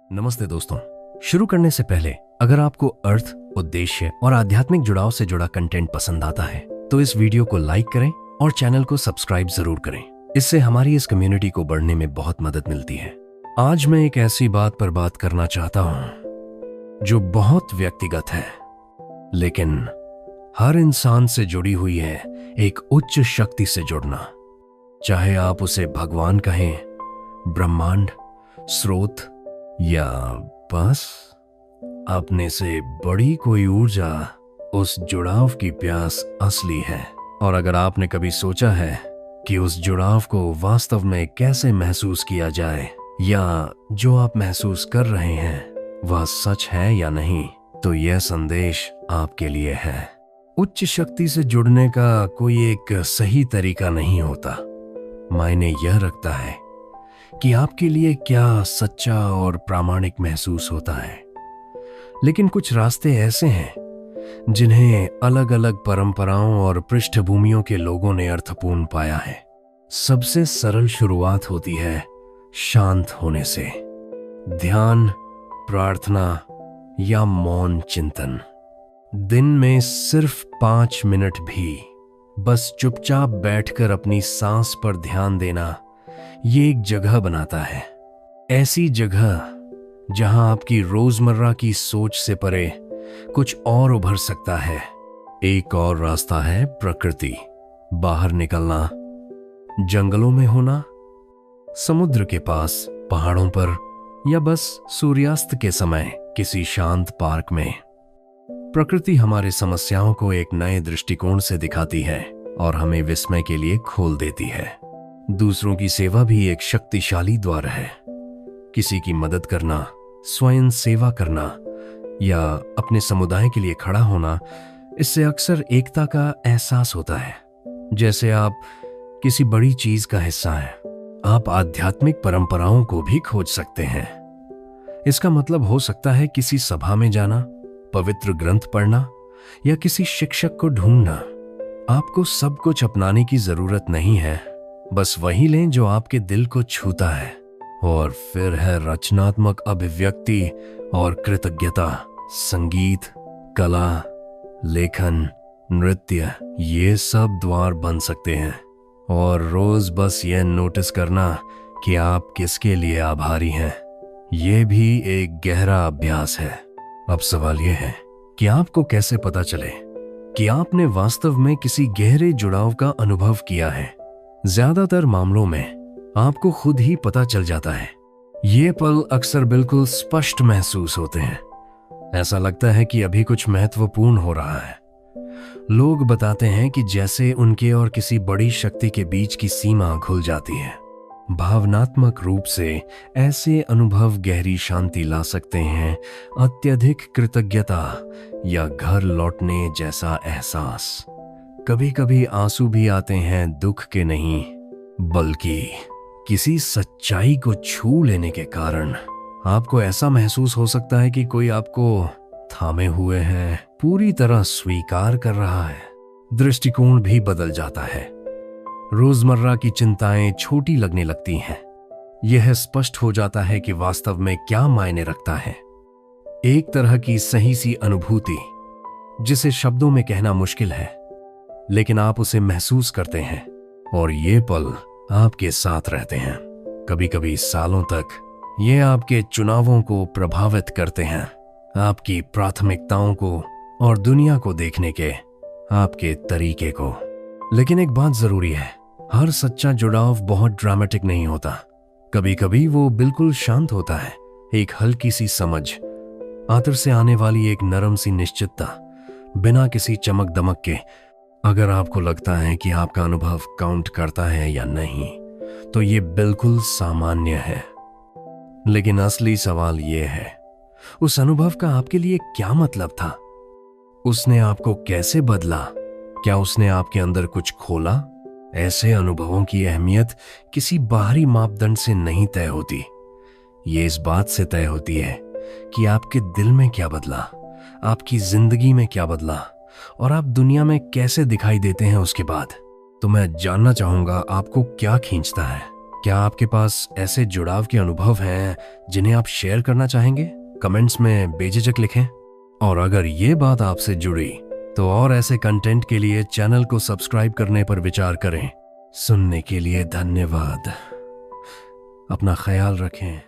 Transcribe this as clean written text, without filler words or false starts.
नमस्ते दोस्तों। शुरू करने से पहले अगर आपको अर्थ, उद्देश्य और आध्यात्मिक जुड़ाव से जुड़ा कंटेंट पसंद आता है तो इस वीडियो को लाइक करें और चैनल को सब्सक्राइब जरूर करें। इससे हमारी इस कम्युनिटी को बढ़ने में बहुत मदद मिलती है। आज मैं एक ऐसी बात पर बात करना चाहता हूं जो बहुत व्यक्तिगत है, लेकिन हर इंसान से जुड़ी हुई है, एक उच्च शक्ति से जुड़ना। चाहे आप उसे भगवान कहें, ब्रह्मांड, स्रोत या बस अपने से बड़ी कोई ऊर्जा, उस जुड़ाव की प्यास असली है। और अगर आपने कभी सोचा है कि उस जुड़ाव को वास्तव में कैसे महसूस किया जाए, या जो आप महसूस कर रहे हैं वह सच है या नहीं, तो यह संदेश आपके लिए है। उच्च शक्ति से जुड़ने का कोई एक सही तरीका नहीं होता। मायने यह रखता है कि आपके लिए क्या सच्चा और प्रामाणिक महसूस होता है। लेकिन कुछ रास्ते ऐसे हैं जिन्हें अलग अलग परंपराओं और पृष्ठभूमियों के लोगों ने अर्थपूर्ण पाया है। सबसे सरल शुरुआत होती है शांत होने से। ध्यान, प्रार्थना या मौन चिंतन। दिन में सिर्फ 5 मिनट भी बस चुपचाप बैठकर अपनी सांस पर ध्यान देना, ये एक जगह बनाता है। ऐसी जगह जहां आपकी रोजमर्रा की सोच से परे कुछ और उभर सकता है। एक और रास्ता है प्रकृति। बाहर निकलना, जंगलों में होना, समुद्र के पास, पहाड़ों पर, या बस सूर्यास्त के समय किसी शांत पार्क में। प्रकृति हमारे समस्याओं को एक नए दृष्टिकोण से दिखाती है और हमें विस्मय के लिए खोल देती है। दूसरों की सेवा भी एक शक्तिशाली द्वार है। किसी की मदद करना, स्वयं सेवा करना या अपने समुदाय के लिए खड़ा होना, इससे अक्सर एकता का एहसास होता है, जैसे आप किसी बड़ी चीज का हिस्सा हैं। आप आध्यात्मिक परंपराओं को भी खोज सकते हैं। इसका मतलब हो सकता है किसी सभा में जाना, पवित्र ग्रंथ पढ़ना या किसी शिक्षक को ढूंढना। आपको सब कुछ अपनाने की जरूरत नहीं है, बस वही लें जो आपके दिल को छूता है। और फिर है रचनात्मक अभिव्यक्ति और कृतज्ञता। संगीत, कला, लेखन, नृत्य, ये सब द्वार बन सकते हैं। और रोज बस यह नोटिस करना कि आप किसके लिए आभारी हैं, ये भी एक गहरा अभ्यास है। अब सवाल यह है कि आपको कैसे पता चले कि आपने वास्तव में किसी गहरे जुड़ाव का अनुभव किया है। ज्यादातर मामलों में आपको खुद ही पता चल जाता है। ये पल अक्सर बिल्कुल स्पष्ट महसूस होते हैं। ऐसा लगता है कि अभी कुछ महत्वपूर्ण हो रहा है। लोग बताते हैं कि जैसे उनके और किसी बड़ी शक्ति के बीच की सीमा खुल जाती है। भावनात्मक रूप से ऐसे अनुभव गहरी शांति ला सकते हैं, अत्यधिक कृतज्ञता या घर लौटने जैसा एहसास। कभी कभी आंसू भी आते हैं, दुख के नहीं बल्कि किसी सच्चाई को छू लेने के कारण। आपको ऐसा महसूस हो सकता है कि कोई आपको थामे हुए है, पूरी तरह स्वीकार कर रहा है। दृष्टिकोण भी बदल जाता है। रोजमर्रा की चिंताएं छोटी लगने लगती हैं। यह स्पष्ट हो जाता है कि वास्तव में क्या मायने रखता है। एक तरह की सही सी अनुभूति जिसे शब्दों में कहना मुश्किल है, लेकिन आप उसे महसूस करते हैं और ये पल आपके साथ रहते हैं। कभी कभी सालों तक ये आपके चुनावों को प्रभावित करते हैं, आपकी प्राथमिकताओं को और दुनिया को देखने के आपके तरीके को। लेकिन एक बात जरूरी है, हर सच्चा जुड़ाव बहुत ड्रामेटिक नहीं होता। कभी कभी वो बिल्कुल शांत होता है। एक हल्की सी समझ, आंतर से आने वाली एक नरम सी निश्चितता, बिना किसी चमक दमक के। अगर आपको लगता है कि आपका अनुभव काउंट करता है या नहीं, तो ये बिल्कुल सामान्य है। लेकिन असली सवाल ये है, उस अनुभव का आपके लिए क्या मतलब था? उसने आपको कैसे बदला? क्या उसने आपके अंदर कुछ खोला? ऐसे अनुभवों की अहमियत किसी बाहरी मापदंड से नहीं तय होती। ये इस बात से तय होती है कि आपके दिल में क्या बदला, आपकी जिंदगी में क्या बदला और आप दुनिया में कैसे दिखाई देते हैं उसके बाद। तो मैं जानना चाहूंगा, आपको क्या खींचता है? क्या आपके पास ऐसे जुड़ाव के अनुभव हैं जिन्हें आप शेयर करना चाहेंगे? कमेंट्स में बेझिझक लिखें। और अगर ये बात आपसे जुड़ी तो और ऐसे कंटेंट के लिए चैनल को सब्सक्राइब करने पर विचार करें। सुनने के लिए धन्यवाद। अपना ख्याल रखें।